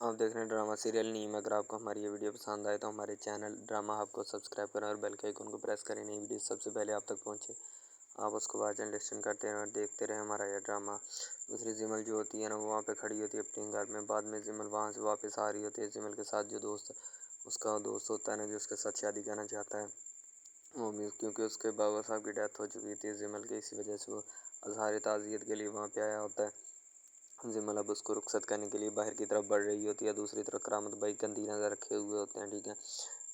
आप देख रहे हैं ड्रामा सीरियल नीम। अगर आपको हमारी ये वीडियो पसंद आए तो हमारे चैनल ड्रामा हब को सब्सक्राइब करें और बेल के आइकन को प्रेस करें। नई वीडियो सबसे पहले आप तक पहुंचे। आप उसको वॉच एंड लिसन करते रहें और देखते रहें हमारा यह ड्रामा। दूसरी जिमल जो होती है ना, वो वहाँ पे खड़ी होती है अपने घर में। बाद में जिमल वहाँ से वापस आ रही होती है। जिमल के साथ जो दोस्त उसका दोस्त होता है ना, जो उसके साथ शादी करना चाहता है, वो भी क्योंकि उसके बाबा साहब की डेथ हो चुकी थी जिमल के, इसी वजह से वो अजहार ताज़ियत के लिए वहाँ पे आया होता है। जिमल अब उसको रुखसत करने के लिए बाहर की तरफ बढ़ रही होती है। दूसरी तरफ करामत भाई गंदी नज़र रखे हुए होते हैं। ठीक है,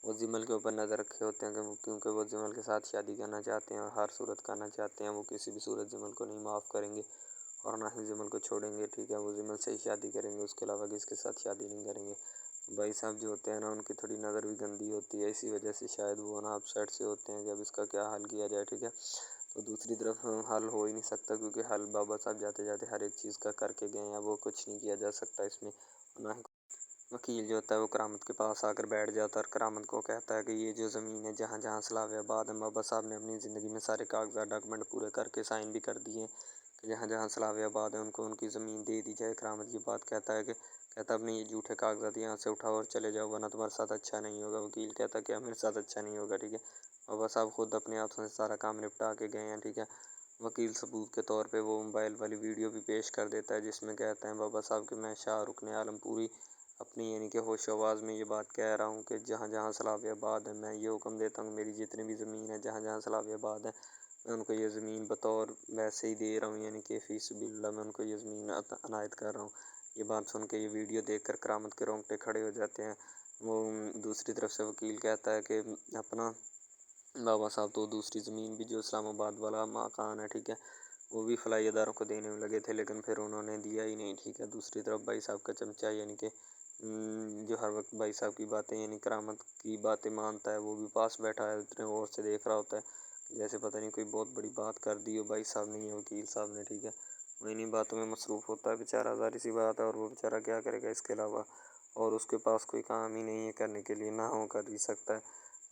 वो जिमल के ऊपर नज़र रखे होते हैं क्योंकि वो जिमल के साथ शादी करना चाहते हैं और हर सूरत करना चाहते हैं। वो किसी भी सूरत जिमल को नहीं माफ़ करेंगे और ना ही जिमल को छोड़ेंगे। ठीक है, वो जिमल से ही शादी करेंगे, उसके अलावा किसके साथ शादी नहीं करेंगे। तो भाई साहब जो होते हैं ना, उनकी थोड़ी नज़र भी गंदी होती है, इसी वजह से शायद वो ना अपसेट से होते हैं कि अब इसका क्या हल किया जाए। ठीक है, तो दूसरी तरफ हल हो ही नहीं सकता क्योंकि हल बाबा साहब जाते जाते हर एक चीज़ का करके गए हैं। वो कुछ नहीं किया जा सकता इसमें। ना ही वकील जो होता है वो करामत के पास आकर बैठ जाता है और करामत को कहता है कि ये जो ज़मीन है जहाँ जहाँ सलावाबाद है, बाबा साहब ने अपनी ज़िंदगी में सारे कागजात डॉक्यूमेंट पूरे करके साइन भी कर दिए कि जहाँ जहाँ सलावाबाद है उनको उनकी ज़मीन दे दी जाए। करामत ये बात कहता अपने ये झूठे कागजात यहाँ से उठाओ और चले जाओ, वरना तुम्हारे साथ अच्छा नहीं होगा। वकील कहता कि मेरे साथ अच्छा नहीं होगा। ठीक है, बाबा साहब खुद अपने हाथों से सारा काम निपटा के गए हैं। ठीक है, वकील सबूत के तौर पे वो मोबाइल वाली वीडियो भी पेश कर देता है जिसमें कहते हैं बाबा साहब कि मैं शाहरुख ने आलमपुरी अपनी यानी कि होश आवाज़ में ये बात कह रहा हूँ कि जहाँ जहाँ सलावाबाद है, मैं ये हुक्म देता हूँ मेरी जितनी भी ज़मीन है जहाँ जहाँ सलावाबाद है, मैं उनको ये ज़मीन बतौर वैसे ही दे रहा हूँ, यानी कि फ़ीसबिल्लाह मैं उनको ये ज़मीन अनायत कर रहा हूँ। ये बात सुन के ये वीडियो देखकर करामत के रोंगटे खड़े हो जाते हैं। वो दूसरी तरफ से वकील कहता है कि अपना बाबा साहब तो दूसरी ज़मीन भी जो इस्लामाबाद वाला मकान है, ठीक है, वो भी फलाहीदारों को देने में लगे थे, लेकिन फिर उन्होंने दिया ही नहीं। ठीक है, दूसरी तरफ भाई साहब का चमचा यानी कि जो हर वक्त भाई साहब की बातें यानी करामत की बातें मानता है, वो भी पास बैठा है, इतने गौर से देख रहा होता है जैसे पता नहीं कोई बहुत बड़ी बात कर दी हो भाई साहब ने या वकील साहब ने। ठीक है, वो इन्हीं बातों में मसरूफ़ होता है बेचारा, ज़ाहिर सी बात है, और वो बेचारा क्या करेगा इसके अलावा, और उसके पास कोई काम ही नहीं है करने के लिए, ना हो कर ही सकता है।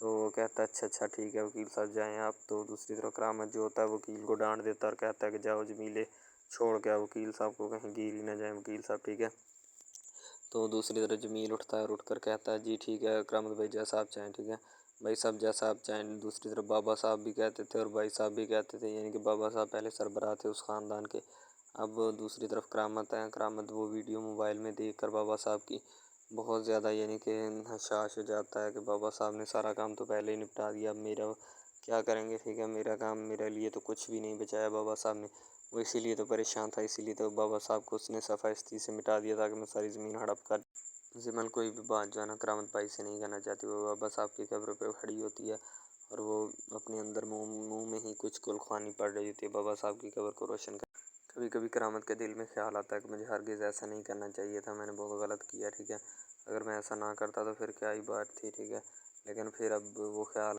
तो वो कहता है अच्छा ठीक है वकील साहब जाएँ आप। तो दूसरी तरफ करामत जो होता है वकील को डांट देता है और कहता है कि जाओ जमीले छोड़ के आओ, वकील साहब को कहीं गिर ही ना जाए वकील साहब। ठीक है, तो दूसरी तरफ जमील उठता है और उठकर कहता है जी ठीक है करामत भाई जैसा आप चाहें। ठीक है, भाई साहब जैसा आप चाहें। दूसरी तरफ बाबा साहब भी कहते थे और भाई साहब भी कहते थे, यानी कि बाबा साहब पहले सरबराह थे उस ख़ानदान के। अब दूसरी तरफ करामत है। करामत वो वीडियो मोबाइल में देख कर बाबा साहब की बहुत ज़्यादा यानी कि हताश हो जाता है कि बाबा साहब ने सारा काम तो पहले ही निपटा दिया, अब मेरा क्या करेंगे। ठीक है, मेरा काम मेरे लिए तो कुछ भी नहीं बचाया बाबा साहब ने। वो इसीलिए तो परेशान था, इसीलिए तो बाबा साहब को उसने सफ़ाई से मिटा दिया ताकि मैं सारी ज़मीन हड़प कर। जिमल कोई भी बात जो है ना करामत भाई से नहीं करना चाहती। वो बाबा साहब की कब्र पे खड़ी होती है और वो अपने अंदर मुंह में ही कुछ गुलखानी पड़ रही होती है बाबा साहब की कब्र को रोशन कर। कभी कभी करामत के दिल में ख्याल आता है कि मुझे हरगिज़ ऐसा नहीं करना चाहिए था, मैंने बहुत गलत किया। ठीक है, अगर मैं ऐसा ना करता तो फिर क्या ही बात थी। ठीक है, लेकिन फिर अब वो ख्याल